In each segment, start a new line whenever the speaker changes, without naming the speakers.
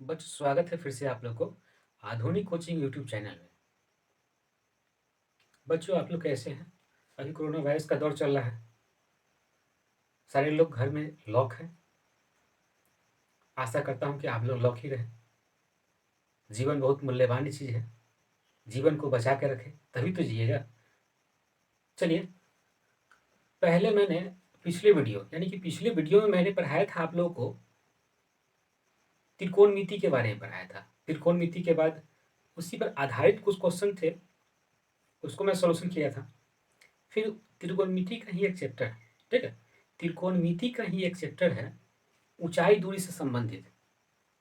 बच्चों स्वागत है फिर से आप लोग को आधुनिक कोचिंग यूट्यूब चैनल में। बच्चों आप लोग कैसे हैं? अभी कोरोना वायरस का दौर चल रहा है, सारे लोग घर में लॉक हैं। आशा करता हूँ कि आप लोग लॉक ही रहें। जीवन बहुत मूल्यवान चीज़ है, जीवन को बचा के रखें तभी तो जिएगा। चलिए, पहले मैंने पिछले वीडियो में मैंने पढ़ाया था आप लोगों को त्रिकोणमिति के बारे में पढ़ाया था। त्रिकोणमिति के बाद उसी पर आधारित कुछ क्वेश्चन थे, उसको मैं सॉल्यूशन किया था। फिर त्रिकोणमिति का ही एक चैप्टर है, ठीक है, त्रिकोणमिति का ही एक चैप्टर है ऊंचाई दूरी से संबंधित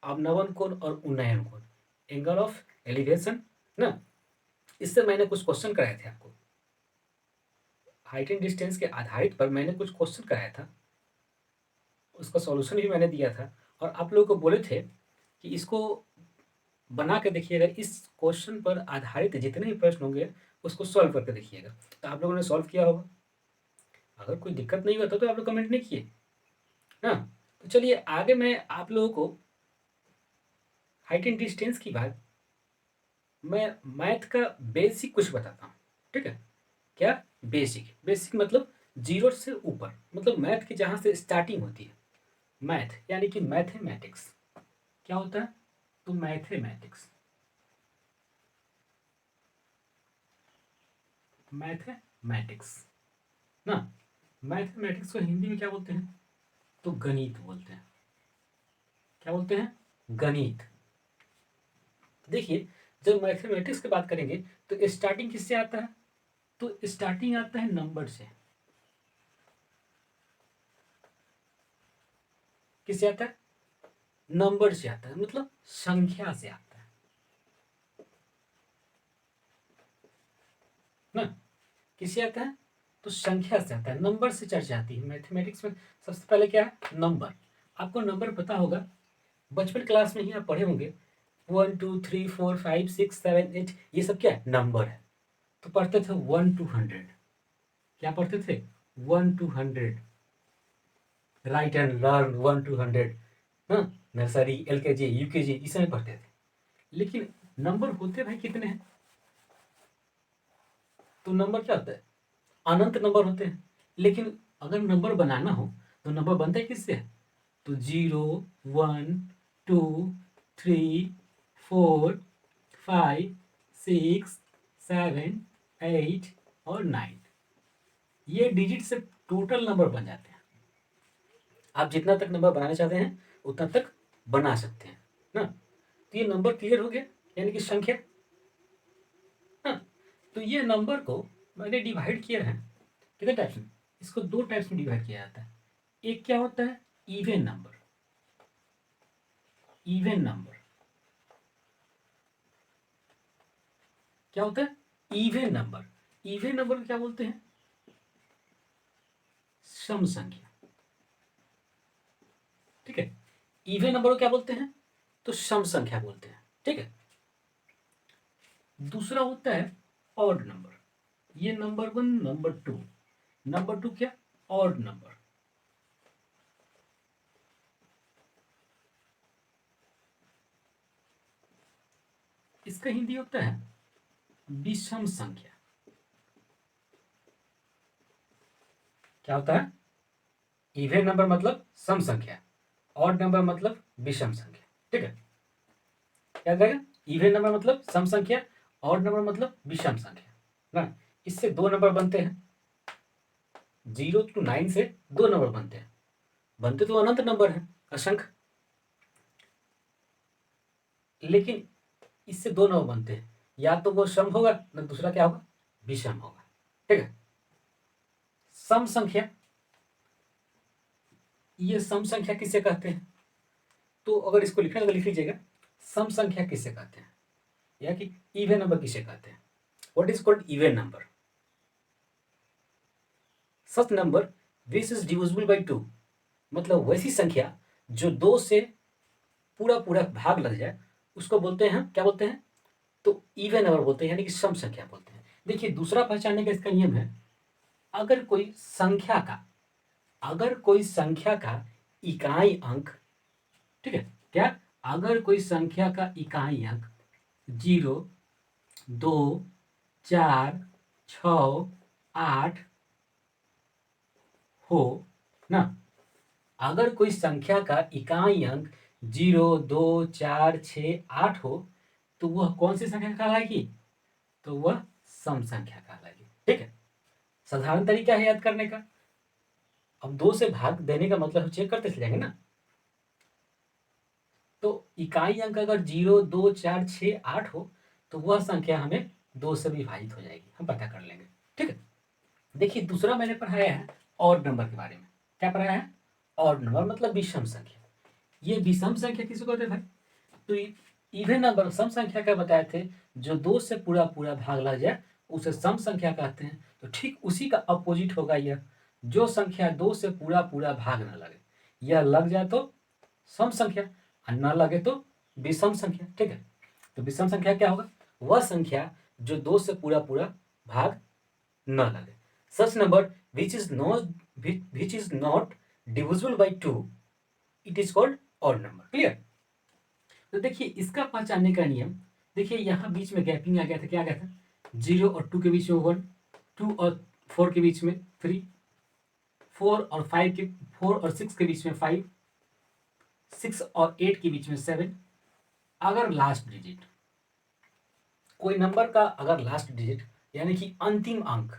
अवनवन कोण और उन्नयन कोण, एंगल ऑफ एलिवेशन ना। इससे मैंने कुछ क्वेश्चन कराए थे आपको, हाइट एंड डिस्टेंस के आधारित पर मैंने कुछ क्वेश्चन कराया था, उसका सॉल्यूशन भी मैंने दिया था। और आप लोगों को बोले थे कि इसको बना के देखिएगा, इस क्वेश्चन पर आधारित जितने भी प्रश्न होंगे उसको सॉल्व करके देखिएगा। तो आप लोगों ने सॉल्व किया होगा, अगर कोई दिक्कत नहीं हुआ तो आप लोग कमेंट नहीं किए ना। तो चलिए आगे मैं आप लोगों को हाइट एंड डिस्टेंस की बात, मैं मैथ का बेसिक कुछ बताता हूँ, ठीक है। क्या बेसिक? बेसिक मतलब जीरो से ऊपर, मतलब मैथ की जहाँ से स्टार्टिंग होती है। मैथ यानी कि मैथमेटिक्स क्या होता है? तो मैथमेटिक्स, मैथमेटिक्स ना, मैथमेटिक्स को हिंदी में क्या बोलते हैं? तो गणित बोलते हैं। क्या बोलते हैं? गणित। देखिए, जब मैथमेटिक्स की बात करेंगे तो स्टार्टिंग किससे आता है? तो स्टार्टिंग आता है नंबर से। किससे आता है? नंबर से आता है, मतलब संख्या से आता है ना। किससे आता है? तो संख्या से आता है, नंबर से चर्चा आती है मैथमेटिक्स में। सबसे पहले क्या है? नंबर। आपको नंबर पता होगा, बचपन क्लास में ही आप पढ़े होंगे, 1 2 3 4 5 6 7 8, ये सब क्या है? नंबर है। तो पढ़ते थे 1 to 100। क्या पढ़ते थे? 1 to 100, right and learn 1 to 100। हाँ, नर्सरी LKG UKG इसमें पढ़ते थे। लेकिन नंबर होते भाई कितने हैं? तो नंबर क्या होता है? अनंत नंबर होते हैं। लेकिन अगर नंबर बनाना हो तो नंबर बनता है किससे? तो 0 1 2 3 4 5 6 7 8 और 9, ये डिजिट से टोटल नंबर बन जाते हैं। आप जितना तक नंबर बनाना चाहते हैं उतना तक बना सकते हैं ना। तो ये नंबर क्लियर हो गया, यानी कि संख्या ना। तो ये नंबर को मैंने डिवाइड किया है कितने टाइप्स में? इसको दो टाइप्स में डिवाइड किया जाता है। एक क्या होता है? Even number. इवन नंबर क्या होता है? Even number. इवन नंबर को क्या बोलते हैं? सम संख्या। ठीक है, इवन नंबर को क्या बोलते हैं? तो सम संख्या बोलते हैं। ठीक है, दूसरा होता है ऑड नंबर। ये नंबर 1, नंबर 2। नंबर 2 क्या? Odd number. इसका हिंदी होता है विषम संख्या। क्या होता है? इवन नंबर मतलब सम संख्या, ऑड नंबर मतलब विषम संख्या। ठीक है, याद रहेगा, इवन नंबर मतलब सम संख्या, ऑड नंबर मतलब विषम संख्या ना। इससे दो नंबर बनते हैं, 0 to 9 से दो नंबर बनते हैं। बनते तो अनंत नंबर है, असंख्य, लेकिन इससे दो नंबर बनते हैं, या तो वो सम होगा ना दूसरा क्या होगा? विषम होगा। ठीक है, सम संख्या, ये सम संख्या किसे कहते हैं? तो अगर इसको लिखना तो लिख लीजिएगा, सम संख्या किसे कहते हैं या कि इवन नंबर किसे कहते हैं? What is called even number? Such number which is divisible by 2, मतलब वैसी संख्या जो दो से पूरा पूरा भाग लग जाए उसको बोलते हैं, क्या बोलते हैं? तो इवन नंबर बोलते हैं, यानी कि सम संख्या बोलते हैं। देखिए, दूसरा पहचानने का इसका नियम है, अगर कोई संख्या का, अगर कोई संख्या का इकाई अंक, ठीक है, क्या अगर कोई संख्या का इकाई अंक 0, 2, 4, 6, 8 हो ना, अगर कोई संख्या का इकाई अंक 0, 2, 4, 6, 8 हो, तो वह कौन सी संख्या कहलाएगी? तो वह सम संख्या कहलाएगी। ठीक है, साधारण तरीका है याद करने का। अब 2 से भाग देने का मतलब चेक करते चले जाएंगे ना। तो इकाई अंक अगर 0, 2, 4, 6, 8 हो, तो वह संख्या हमें 2 से विभाजित हो जाएगी, हम पता कर लेंगे। ठीक है, देखिए दूसरा मैंने पढ़ाया है ऑड नंबर के बारे में। क्या पढ़ाया है? ऑड नंबर मतलब विषम संख्या। ये विषम संख्या किसको कहते हैं भाई? तो इवन नंबर सम संख्या का बताए थे, जो 2 से पूरा पूरा भाग लग जाए उसे सम संख्या कहते हैं। तो ठीक उसी का अपोजिट होगा यह, जो संख्या 2 से पूरा पूरा भाग न लगे, यह लग जाए तो सम संख्या और न लगे तो विषम संख्या। ठीक है, तो विषम संख्या क्या होगा? वह संख्या जो 2 से पूरा पूरा भाग न लगे। सच number which is not divisible by 2, it is called odd number। Clear? तो देखिए इसका पहचानने का नियम, देखिए यहाँ बीच में गैपिंग आ गया था। क्या आ गया था? 0 और 2 के बीच में 1, 2 और 4 के बीच में 3, 4 और 6 के बीच में 5, 6 और 8 के बीच में 7। अगर लास्ट डिजिट, कोई नंबर का अगर लास्ट डिजिट यानी कि अंतिम अंक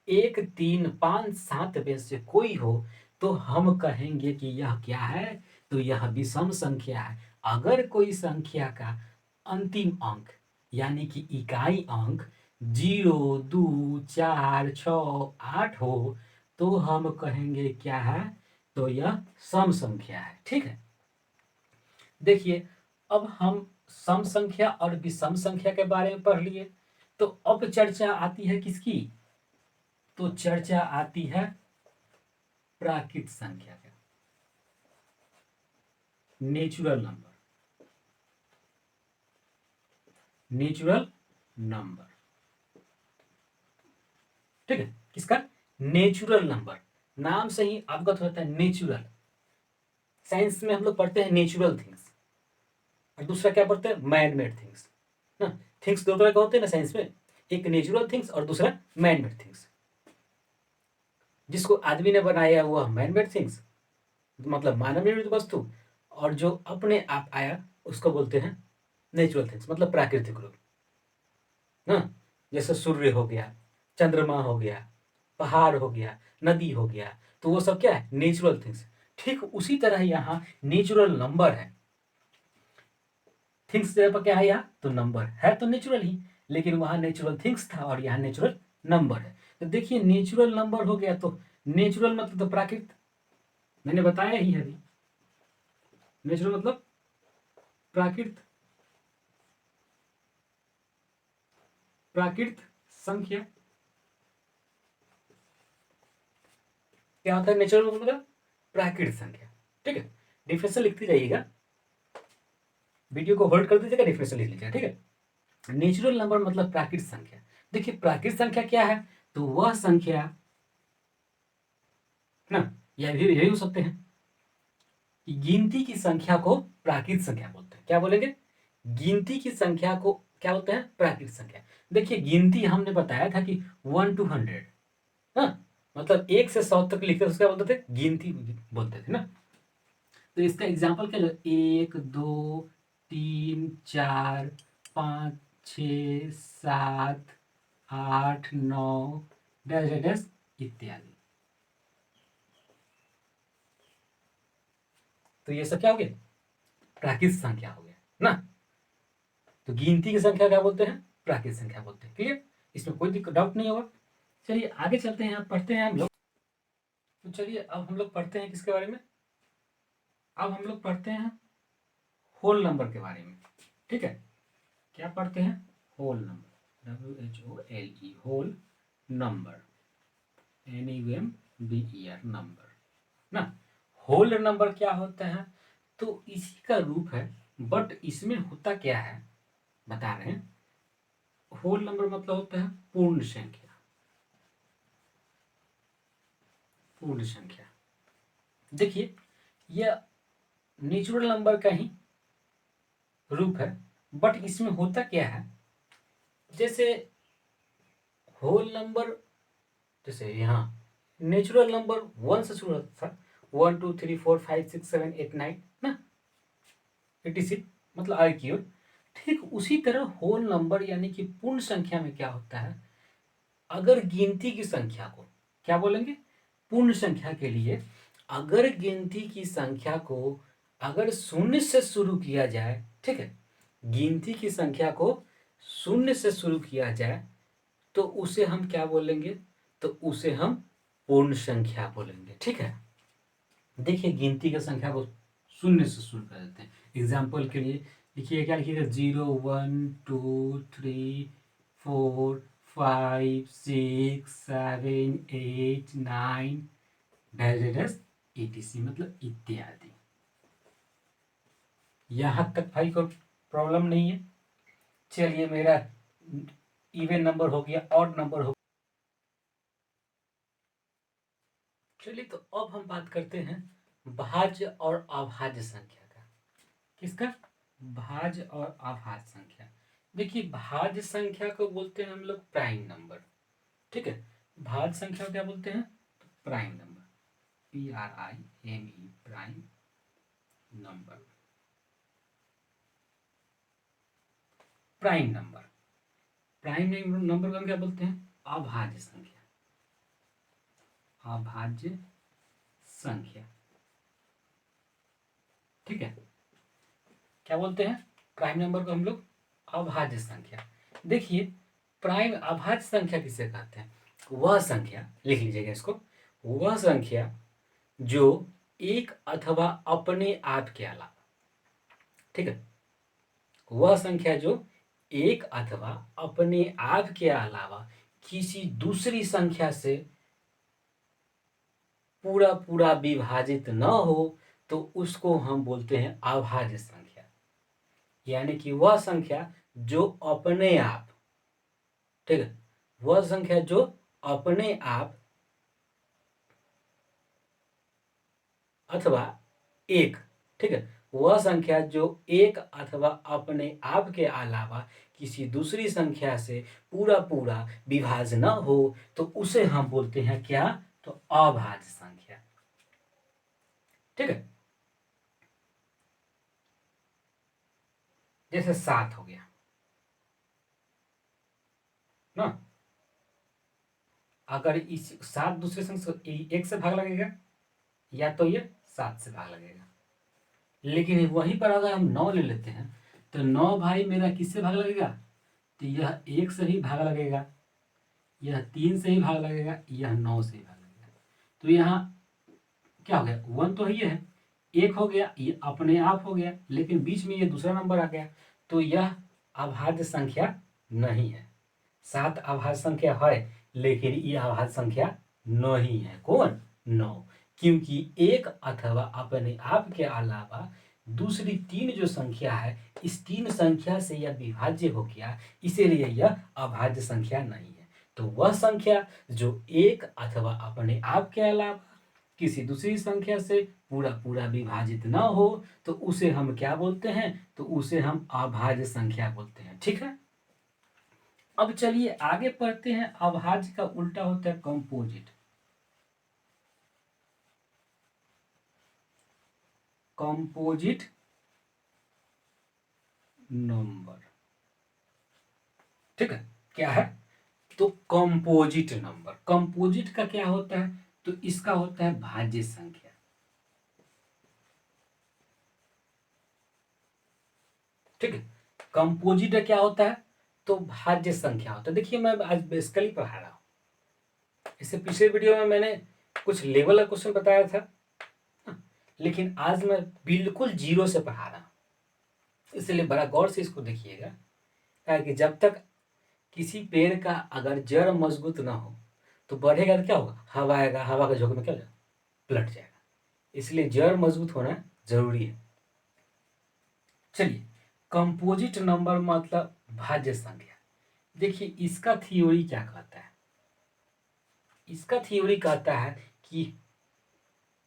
1, 3, 5, 7 में से कोई हो, तो हम कहेंगे कि यह क्या है? तो यह विषम संख्या है। अगर कोई संख्या का अंतिम अंक यानी कि इकाई अंक 0, 2, 4, 6, 8 हो, तो हम कहेंगे क्या है? तो यह सम संख्या है। ठीक है, देखिए अब हम सम संख्या और विषम संख्या के बारे में पढ़ लिए, तो अब चर्चा आती है किसकी? तो चर्चा आती है प्राकृत संख्या का, नेचुरल नंबर। नेचुरल नंबर, ठीक है, किसका? Natural number. नाम से ही अवगत होता है नेचुरल। साइंस में हम लोग पढ़ते हैं नेचुरल थिंग्स, और दूसरा क्या पढ़ते हैं? मैन मेड थिंग्स ना। थिंग्स दो तरह के होते हैं ना साइंस में, एक नेचुरल थिंग्स और दूसरा मैन मेड थिंग्स। जिसको आदमी ने बनाया हुआ मैन मेड थिंग्स, मतलब मानव निर्मित वस्तु, और जो अपने आप आया उसको बोलते हैं नेचुरल थिंग्स, मतलब प्राकृतिक रूप ना। जैसे सूर्य हो गया, चंद्रमा हो गया, पहाड़ हो गया, नदी हो गया, तो वो सब क्या है? Natural things. ठीक उसी तरह यहाँ नेचुरल नंबर है। थिंग्स जगह पर क्या है? यहाँ तो नंबर है, तो नेचुरल ही, लेकिन वहां नेचुरल थिंग्स था और यहाँ नेचुरल नंबर है। तो देखिए नेचुरल नंबर हो गया, तो नेचुरल मतलब तो प्राकृत, मैंने बताया ही है अभी। नेचुरल मतलब प्राकृत, प्राकृत संख्या। क्या होता है नेचुरल मतलब? प्राकृत संख्या। ठीक है, डिफिनेशन लिखते जाइएगा, वीडियो को होल्ड कर दीजिएगा, डिफिनेशन लिख लीजिएगा। ठीक है, नेचुरल नंबर मतलब प्राकृत संख्या। देखिए प्राकृत संख्या क्या है? तो वह संख्या ना, या ये हो सकते हैं कि गिनती की संख्या को प्राकृत संख्या बोलते हैं। क्या बोलेंगे? गिनती की संख्या को क्या बोलते हैं? प्राकृत संख्या। देखिए गिनती हमने बताया था कि 1 to 100, हाँ, मतलब 1 से 100 तक लिखते उसका बोलते थे गिनती बोलते थे ना। तो इसका एग्जाम्पल क्या लो? 1, 2, 3, 4, 5, 6, 7, 8, 9 डैश डैश डैश इत्यादि। तो ये सब क्या हो गया? प्राकृत संख्या हो गया ना। तो गिनती की संख्या क्या बोलते हैं? प्राकृत संख्या बोलते हैं। क्लियर? इसमें कोई दिक्कत डाउट नहीं होगा। चलिए आगे चलते हैं, पढ़ते हैं हम लोग। तो चलिए अब हम लोग पढ़ते हैं किसके बारे में? अब हम लोग पढ़ते हैं होल नंबर के बारे में। ठीक है, क्या पढ़ते हैं? Whole number, WHOLE, whole number, NUMBER number ना। होल नंबर क्या होता है? तो इसी का रूप है, बट इसमें होता क्या है बता रहे हैं। होल नंबर मतलब होता है पूर्ण संख्या। पूर्ण संख्या, देखिए यह नेचुरल नंबर का ही रूप है, बट इसमें होता क्या है, जैसे होल नंबर, जैसे यहाँ नेचुरल नंबर 1 से शुरू होता था, 1 2 3 4 5 6 7 8 9 ना, 86 मतलब आई की ओर। ठीक उसी तरह होल नंबर यानी कि पूर्ण संख्या में क्या होता है, अगर गिनती की संख्या को क्या बोलेंगे, पूर्ण संख्या के लिए अगर गिनती की संख्या को अगर शून्य से शुरू किया जाए, ठीक है, गिनती की संख्या को शून्य से शुरू किया जाए तो उसे हम क्या बोलेंगे, तो उसे हम पूर्ण संख्या बोलेंगे। ठीक है, देखिए गिनती की संख्या को शून्य से शुरू कर देते हैं। एग्जाम्पल के लिए लिखिए, क्या लिखिएगा, 0 1 2 3 4 5 6 7 8 9 डैश etc, मतलब इत्यादि। यहां तक भाई कोई प्रॉब्लम नहीं है। चलिए मेरा इवन नंबर हो गया, ऑड नंबर हो। चलिए तो अब हम बात करते हैं भाज्य और अभाज्य संख्या का। किसका, भाज्य और अभाज्य संख्या। देखिए भाज्य संख्या को बोलते हैं हम लोग प्राइम नंबर, ठीक है, भाज्य संख्या को क्या बोलते हैं, prime number, PRIME, prime number. Prime number, prime number को हम क्या बोलते हैं, अभाज्य संख्या, अभाज्य संख्या। ठीक है, क्या बोलते हैं, प्राइम नंबर को हम लोग अभाज्य संख्या। देखिए प्राइम अभाज्य संख्या किसे कहते हैं, वह संख्या, लिख लीजिएगा इसको, वह संख्या जो एक अथवा अपने आप के अलावा, ठीक है, वह संख्या जो एक अथवा अपने आप के अलावा किसी दूसरी संख्या से पूरा पूरा विभाजित न हो तो उसको हम बोलते हैं अभाज्य संख्या। यानी कि वह संख्या जो अपने आप, ठीक है, वह संख्या जो अपने आप अथवा एक, ठीक है, वह संख्या जो एक अथवा अपने आप के अलावा किसी दूसरी संख्या से पूरा पूरा विभाज्य न हो तो उसे हम बोलते हैं क्या, तो अभाज्य संख्या। ठीक है, जैसे 7 हो गया ना, अगर इस 7 दूसरे संख्या से एक से भाग लगेगा या तो ये 7 से भाग लगेगा, लेकिन वहीं पर अगर हम 9 ले लेते हैं तो 9 भाई मेरा किससे भाग लगेगा, तो यह 1 से ही भाग लगेगा, यह 3 से ही भाग लगेगा, यह 9 से ही भाग लगेगा। तो यहाँ क्या हो गया, 1 तो ही है, 1 हो गया, ये अपने आप हो गया, लेकिन बीच में ये दूसरा नंबर आ गया, तो यह अभाज्य संख्या नहीं है। 7 अभाज्य संख्या है लेकिन ये अभाज्य संख्या नहीं है। कौन, 9, क्योंकि एक अथवा अपने आप के अलावा दूसरी 3 जो संख्या है, इस 3 संख्या से यह विभाज्य हो गया, इसीलिए यह अभाज्य संख्या नहीं है। तो वह संख्या जो एक अथवा अपने आप के अलावा किसी दूसरी संख्या से पूरा पूरा विभाजित न हो तो उसे हम क्या बोलते हैं, तो उसे हम अभाज्य संख्या बोलते हैं। ठीक है, अब चलिए आगे पढ़ते हैं। अभाज्य का उल्टा होता है कंपोजिट। कंपोजिट नंबर, ठीक है, क्या है, तो कंपोजिट नंबर। कंपोजिट का क्या होता है, तो इसका होता है भाज्य संख्या। ठीक है, कंपोजिट का क्या होता है, तो भाज्य संख्या होता है। देखिए मैं आज बेसिकली पढ़ा रहा हूं, इससे पिछले वीडियो में मैंने कुछ लेवल का क्वेश्चन बताया था, लेकिन आज मैं बिल्कुल जीरो से पढ़ा रहा हूं, इसलिए बड़ा गौर से इसको देखिएगा कि जब तक किसी पेड़ का अगर जड़ मजबूत ना हो तो बढ़ेगा तो क्या होगा, हवा आएगा, हवा के झोंके में क्या हो जाएगा, पलट जाएगा। इसलिए जड़ मजबूत होना जरूरी है। चलिए, कंपोजिट नंबर मतलब भाज्य संख्या। देखिए इसका थ्योरी क्या कहता है, इसका थ्योरी कहता है कि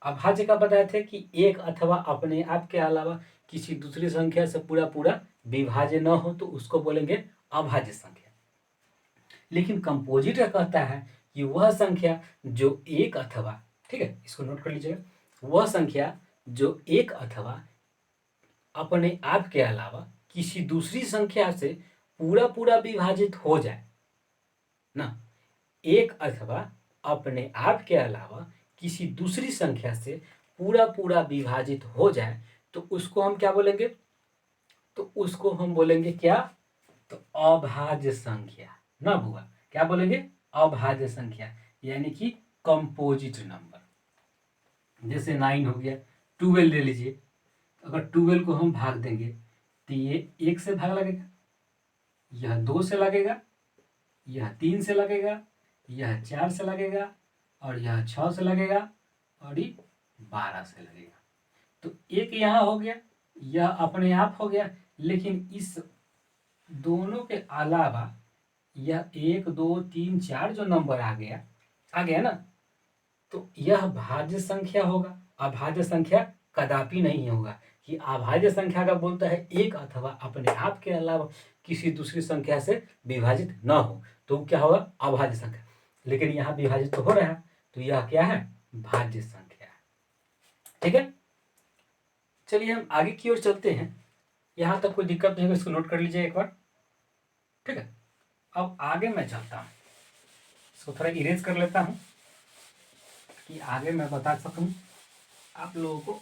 अभाज्य का बताए थे कि एक अथवा अपने आप के अलावा किसी दूसरी संख्या से पूरा पूरा विभाज्य न हो तो उसको बोलेंगे अभाज्य संख्या। लेकिन कंपोजिटर कहता है कि वह संख्या जो एक अथवा, ठीक है, इसको नोट कर लीजिएगा, वह संख्या जो एक अथवा अपने आप के अलावा किसी दूसरी संख्या से पूरा पूरा विभाजित हो जाए ना, एक अथवा अपने आप के अलावा किसी दूसरी संख्या से पूरा पूरा विभाजित हो जाए तो उसको हम क्या बोलेंगे, तो उसको हम बोलेंगे क्या, तो अभाज्य संख्या ना बुआ, क्या बोलेंगे, अभाज्य संख्या, यानी कि कंपोजिट नंबर। जैसे 9 हो गया, 12 ले लीजिए, अगर 12 को हम भाग देंगे तो ये 1 से भाग लगेगा, यह 2 से लगेगा, यह 3 से लगेगा, यह 4 से लगेगा, और यह 6 से लगेगा, और ये 12 से लगेगा। तो एक यहाँ हो गया, यह अपने आप हो गया, लेकिन इस दोनों के अलावा यह 1 2 3 4 जो नंबर आ गया ना, तो यह भाज्य संख्या होगा। अभाज्य संख्या कदापि नहीं होगा, कि अभाज्य संख्या का बोलता है एक अथवा अपने आप के अलावा किसी दूसरी संख्या से विभाजित न हो, तो क्या होगा, अभाज्य संख्या। लेकिन यहाँ विभाजित तो हो रहा है, तो यह क्या है, भाज्य संख्या है। ठीक है, चलिए हम आगे की ओर चलते हैं। यहाँ तक कोई दिक्कत नहीं है, इसको नोट कर लीजिए एक बार। ठीक है, अब आगे मैं चलता हूँ, इसको थोड़ा इरेज कर लेता हूँ कि आगे मैं बता सकूँ आप लोगों को।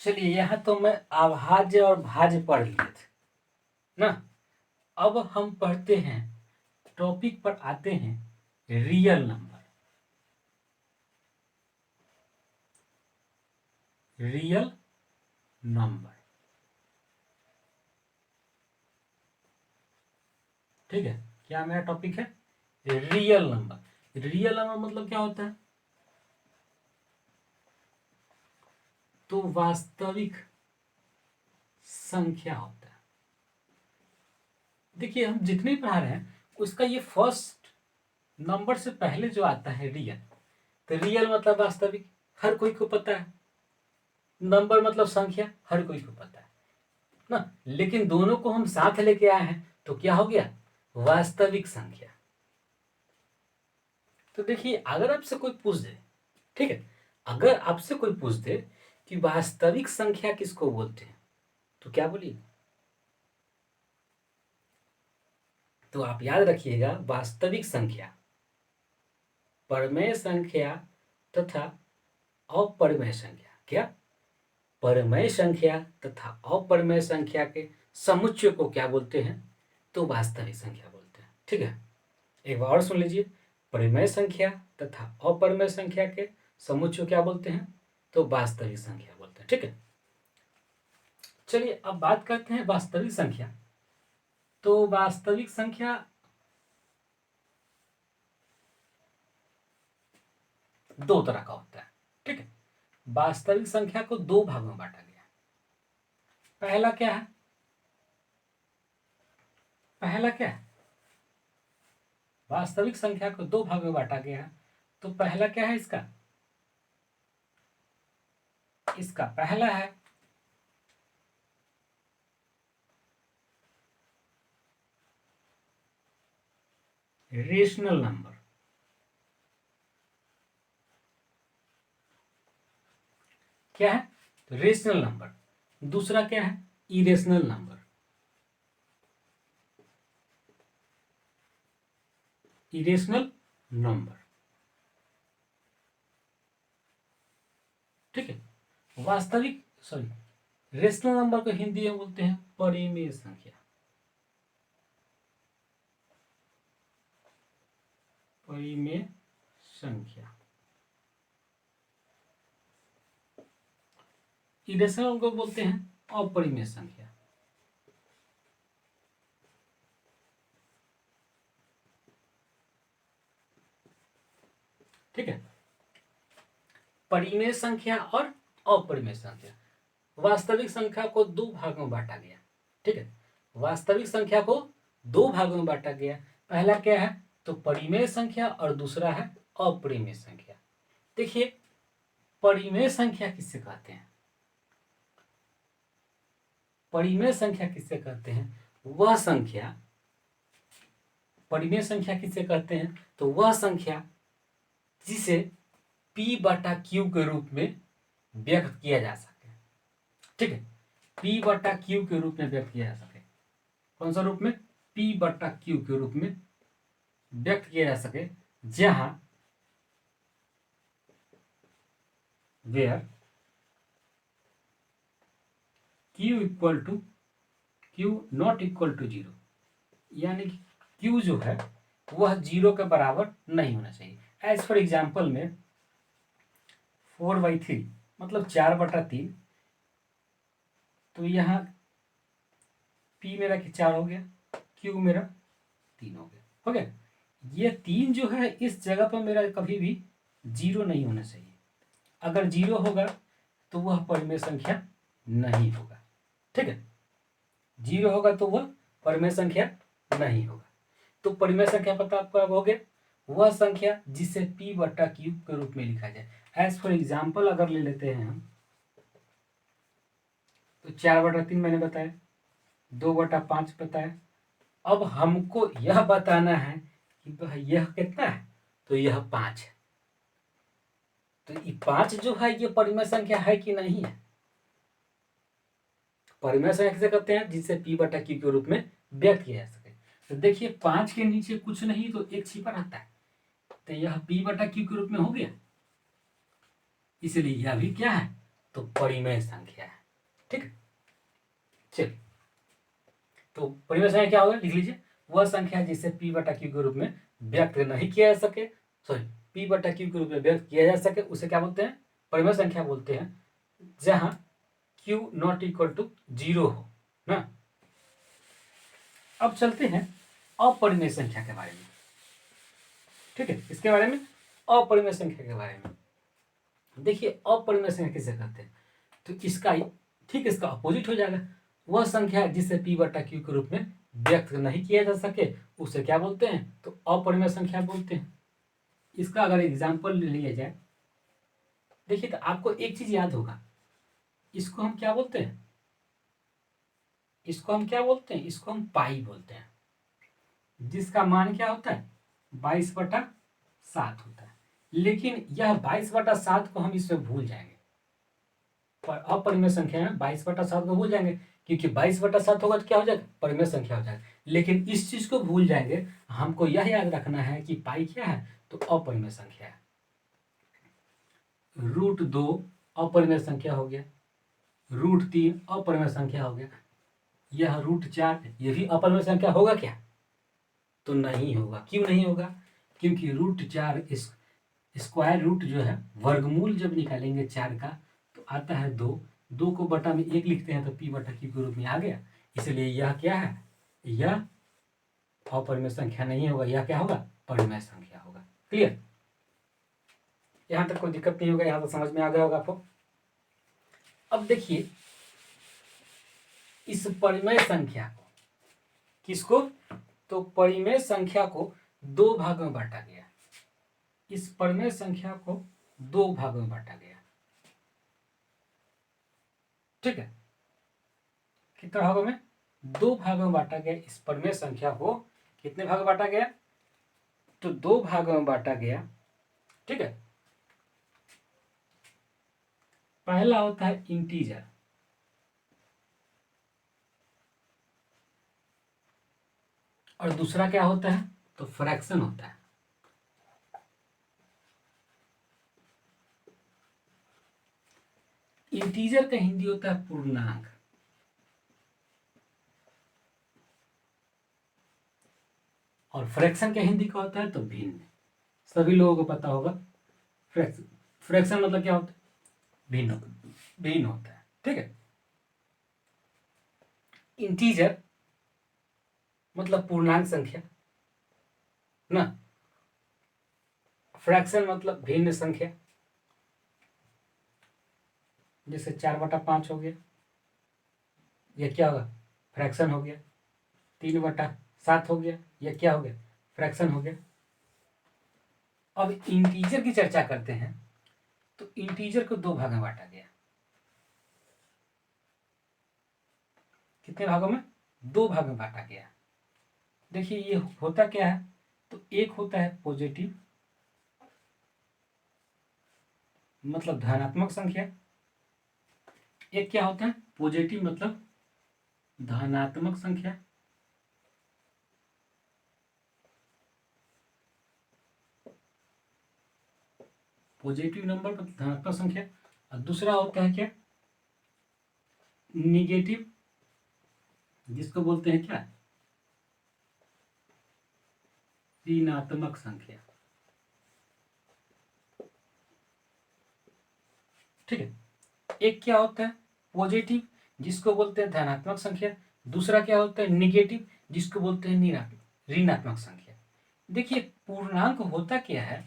चलिए, यहाँ तो मैं अभाज्य और भाज्य पढ़ लिए थे ना। अब हम पढ़ते हैं, टॉपिक पर आते हैं, रियल नंबर। रियल नंबर, ठीक है, क्या मेरा टॉपिक है, रियल नंबर। रियल नंबर मतलब क्या होता है, तो वास्तविक संख्या होता है। देखिए, हम जितने पढ़ा रहे हैं उसका ये फर्स्ट नंबर से पहले जो आता है रियल, तो रियल मतलब वास्तविक, हर कोई को पता है। नंबर मतलब संख्या, हर कोई को पता है ना। लेकिन दोनों को हम साथ लेके आए हैं तो क्या हो गया, वास्तविक संख्या। तो देखिए, अगर आपसे कोई पूछ दे, ठीक है, अगर आपसे कोई पूछ दे कि वास्तविक संख्या किसको बोलते हैं, तो क्या बोलिए, तो आप याद रखिएगा, वास्तविक संख्या परमेय संख्या तथा अपरमेय संख्या, क्या, परमेय संख्या तथा अपरमेय संख्या के समुच्चय को क्या बोलते हैं, तो वास्तविक संख्या बोलते हैं। ठीक है, एक बार और सुन लीजिए, परिमेय संख्या तथा अपरिमेय संख्या के समुच्चय क्या बोलते हैं, तो वास्तविक संख्या बोलते हैं। ठीक है, चलिए अब बात करते हैं वास्तविक संख्या। तो वास्तविक संख्या दो तरह का होता है। ठीक है, वास्तविक संख्या को दो भागों में बांटा गया। पहला क्या है, पहला क्या है, वास्तविक संख्या को दो भागों में बांटा गया है। तो पहला क्या है इसका, इसका पहला है रेशनल नंबर। क्या है, रेशनल नंबर। दूसरा क्या है, इरेशनल नंबर। इरेशनल नंबर, ठीक है, वास्तविक सॉरी रेशनल नंबर को हिंदी में बोलते हैं परिमेय संख्या। परिमेय संख्या, इरेशनल को बोलते हैं अपरिमेय संख्या। ठीक है, परिमेय संख्या और अपरिमेय संख्या। वास्तविक संख्या को दो भागों में बांटा गया। ठीक है, वास्तविक संख्या को दो भागों में बांटा गया। पहला क्या है, तो परिमेय संख्या, और दूसरा है अपरिमेय संख्या। देखिए, परिमेय संख्या किससे कहते हैं? परिमेय संख्या किससे कहते हैं? वह संख्या, परिमेय संख्या किससे कहते हैं? तो वह संख्या जिसे p बटा क्यू के रूप में व्यक्त किया जा सके। ठीक है, p बटा क्यू के रूप में व्यक्त किया जा सके। कौन सा रूप में? p बटा क्यू के रूप में व्यक्त किया जा सके, जहां where q equal to q not equal to 0, यानी कि q जो है वह 0 के बराबर नहीं होना चाहिए। एज फॉर एग्जाम्पल में 4/3 मतलब 4/3, तो यहाँ p मेरा 4 हो गया, q मेरा 3 हो गया। ये 3 जो है इस जगह पर मेरा कभी भी 0 नहीं होना चाहिए। अगर 0 होगा तो वह परिमेय संख्या नहीं होगा। ठीक है, 0 होगा तो वह परिमेय संख्या नहीं होगा। तो परिमेय संख्या पता आपको अब हो गया, वह संख्या जिसे p बटा क्यू के रूप में लिखा जाए। एज फॉर एग्जाम्पल अगर ले लेते हैं हम, तो 4/3 मैंने बताया, 2/5 बताया। अब हमको यह बताना है कि भाई यह कितना है, तो यह 5 है। तो ये 5 जो है ये परिमेय संख्या है कि नहीं है? परिमेय संख्या किसे कहते हैं? जिसे p बटा क्यू के रूप में व्यक्त किया जा सके। तो देखिए 5 के नीचे कुछ नहीं तो एक छिपा रहता है, तो यह p बटा क्यू के रूप में हो गया, इसलिए यह भी क्या है, तो परिमेय संख्या है। ठीक है, चलिए, तो परिमेय संख्या क्या होगा, लिख लीजिए, वह संख्या जिसे p बटा क्यू के रूप में व्यक्त नहीं किया जा सके, सॉरी p बटा क्यू के रूप में व्यक्त किया जा सके, उसे क्या बोलते हैं? परिमेय संख्या बोलते हैं, जहां q नॉट इक्वल टू 0 हो ना। अब चलते हैं अपरिमेय संख्या के बारे में। ठीक है, इसके बारे में, अपरिमेय संख्या के बारे में देखिए, अपरिमेय संख्या किसे कहते हैं? तो इसका ठीक इसका अपोजिट हो जाएगा। वह संख्या जिसे p बटा क्यू के रूप में व्यक्त नहीं किया जा सके, उसे क्या बोलते हैं? तो अपरिमेय संख्या बोलते हैं। इसका अगर एग्जाम्पल ले लिया जाए, देखिए तो आपको एक चीज याद होगा, इसको हम क्या बोलते हैं? इसको हम क्या बोलते हैं? इसको हम पाई बोलते हैं, जिसका मान क्या होता है? 22/7 होता है। लेकिन यह 22/7 को हम इसमें भूल जाएंगे, पर अपरिमेय संख्या में 22/7 को भूल जाएंगे, क्योंकि 22/7 होगा तो क्या हो जाएगा? परिमेय संख्या हो जाएगा। लेकिन इस चीज को भूल जाएंगे, हमको यह याद रखना है कि पाई क्या है? तो अपरिमेय संख्या है। √2 अपरिमेय संख्या हो गया, √3 अपरिमेय संख्या हो गया, यह √4 ये भी अपरिमेय संख्या होगा क्या? तो नहीं होगा। क्यों नहीं होगा? क्योंकि √4 स्क्वायर रूट जो है, वर्गमूल जब निकालेंगे 4 का तो आता है 2, 2 को बटा में 1 लिखते हैं तो p बटा q के रूप में आ गया। इसलिए यह क्या है? यह अपरिमेय संख्या नहीं होगा, यह क्या होगा? परिमेय संख्या होगा। क्लियर? यहां तक कोई दिक्कत नहीं होगा, यहां तक समझ में आ गया होगा आपको। अब देखिए, इस परिमेय संख्या को, किसको? तो परिमेय संख्या को दो भागों में बांटा गया। इस परिमेय संख्या को दो भागों में बांटा गया। ठीक है, कितने भागों में? दो भागों में बांटा गया। इस परिमेय संख्या को कितने भागों में बांटा गया? तो दो भागों में बांटा गया। ठीक है, पहला होता है इंटीजर, और दूसरा क्या होता है? तो फ्रैक्शन होता है। इंटीजर का हिंदी होता है पूर्णांक, और फ्रैक्शन का हिंदी का होता है तो भिन्न। सभी लोगों को पता होगा फ्रैक्शन, फ्रैक्शन मतलब क्या होता है? भिन्न, भिन्न होता है। ठीक है, इंटीजर मतलब पूर्णांक संख्या ना, फ्रैक्शन मतलब भिन्न संख्या, जैसे 4/5 हो गया, यह क्या होगा, फ्रैक्शन हो गया। 3/7 हो गया, यह क्या हो गया, फ्रैक्शन हो गया। अब इंटीजर की चर्चा करते हैं, तो इंटीजर को 2 भाग में बांटा गया। कितने भागों में, 2 भाग में बांटा गया। देखिए ये होता क्या है, तो एक होता है पॉजिटिव मतलब धनात्मक संख्या, एक क्या होता है पॉजिटिव मतलब धनात्मक संख्या। पॉजिटिव नंबर मतलब धनात्मक संख्या, और दूसरा होता है क्या, निगेटिव, जिसको बोलते हैं क्या, ऋणात्मक संख्या। ठीक है, एक क्या होता है पॉजिटिव, जिसको बोलते हैं धनात्मक संख्या, दूसरा क्या होता है निगेटिव, जिसको बोलते हैं ऋणात्मक संख्या। देखिए पूर्णांक होता क्या है,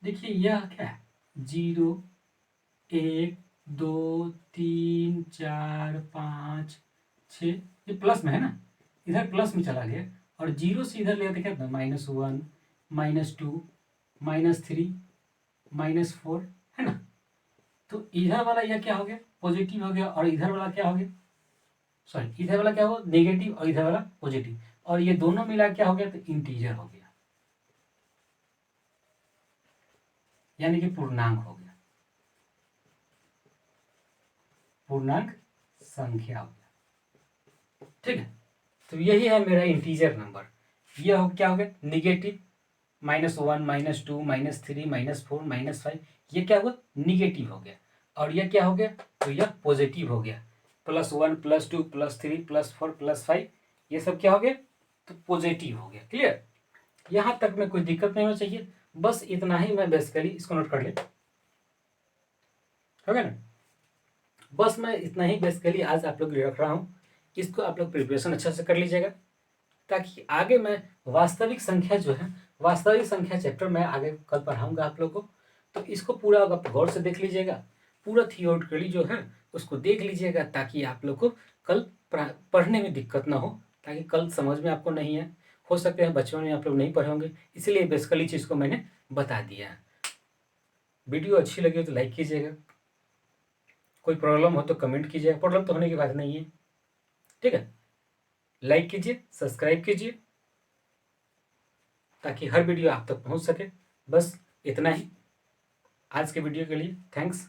देखिए यह क्या है, 0, 1, 2, 3, 4, 5, 6, ये प्लस में है ना, इधर प्लस में चला गया, और 0 से इधर ले आते क्या, -1, -2, -3, -4, है ना। तो इधर वाला यह क्या हो गया, पॉजिटिव हो गया, और इधर वाला क्या हो गया, सॉरी इधर वाला क्या हो नेगेटिव, और इधर वाला पॉजिटिव, और ये दोनों मिला क्या हो गया, तो इंटीजर हो गया, यानी कि पूर्णांक हो गया, पूर्णांक संख्या हो गया। ठीक है, तो यही है मेरा इंटीजर नंबर। यह हो क्या हो गया, निगेटिव, -1, -2, -3, -4, -5, ये क्या हुआ, निगेटिव हो गया, और यह क्या हो गया, तो यह पॉजिटिव हो गया, +1, +2, +3, +4, +5, ये सब क्या हो गया, तो पॉजिटिव हो गया। क्लियर, यहाँ तक में कोई दिक्कत नहीं होनी चाहिए, बस इतना ही मैं बेसिकली इसको नोट कर ले, हो गया ना। बस मैं इतना ही बेसिकली आज आप लोग के लिए रख रहा हूँ, इसको आप लोग प्रिपरेशन अच्छा से कर लीजिएगा, ताकि आगे मैं वास्तविक संख्या जो है, वास्तविक संख्या चैप्टर मैं आगे कल पढ़ाऊंगा आप लोग को, तो इसको पूरा आप गौर से देख लीजिएगा, पूरा थियोरेटिकली जो है उसको देख लीजिएगा, ताकि आप लोग को कल पढ़ने में दिक्कत ना हो, ताकि कल समझ में आपको नहीं है, हो सकते हैं बच्चों में आप लोग नहीं पढ़े होंगे, इसलिए बेसिकली चीज़ को मैंने बता दिया है। वीडियो अच्छी लगी हो तो लाइक कीजिएगा, कोई प्रॉब्लम हो तो कमेंट कीजिएगा, प्रॉब्लम तो होने की बात नहीं है। ठीक है, लाइक कीजिए, सब्सक्राइब कीजिए, ताकि हर वीडियो आप तक पहुंच सके। बस इतना ही आज के वीडियो के लिए, थैंक्स।